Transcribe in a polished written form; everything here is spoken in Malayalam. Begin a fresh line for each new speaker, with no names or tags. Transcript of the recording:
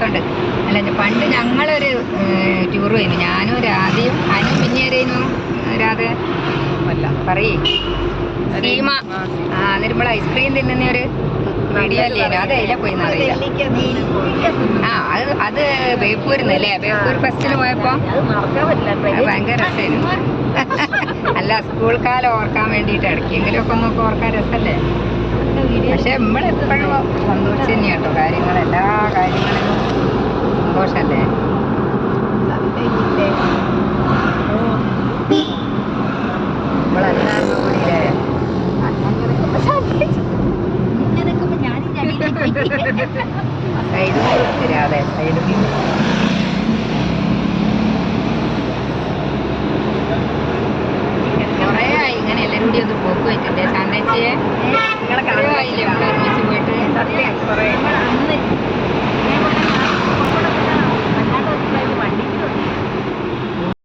രസമുണ്ട്. അല്ല പണ്ട് ഞങ്ങളൊരു ടൂർ പോയിരുന്നു, ഞാനും രാധയും അതിനും പിന്നേരേനു രാധ
അല്ല
പറയേ സീമ. എന്നിട്ട് നമ്മൾ ഐസ്ക്രീം തിന്നുന്ന ഒരു വീഡിയോ അല്ലേ, രാധ അതിലെ പോയി അറിയില്ല. അത് ബേപ്പൂരിന്നല്ലേ, ബേപ്പൂർ ഫെസ്റ്റിന് പോയപ്പോ ഭയങ്കര രസമായിരുന്നു. അല്ല സ്കൂൾ കാലം ഓർക്കാൻ വേണ്ടിയിട്ട് ഇടയ്ക്കെങ്കിലും ഒക്കെ നമുക്ക് ഓർക്കാൻ രസമല്ലേ. പക്ഷെ നമ്മളെപ്പോഴും സന്തോഷം തന്നെയാണ് കേട്ടോ, എല്ലാ കാര്യങ്ങളിലും സന്തോഷല്ലേ. നമ്മളെല്ലാവരും കൂടിയില്ലേ സൈഡ് തരാതെ സൈഡ് കുറേ ആയി ഇങ്ങനെ എല്ലാവരും കൂടി ഒന്ന് പോക്ക് വെച്ചില്ലേ ശാന്തേച്ചിയെ. കുറേ ആയില്ലേ നമ്മൾ ഒരുമിച്ച് പോയിട്ട്.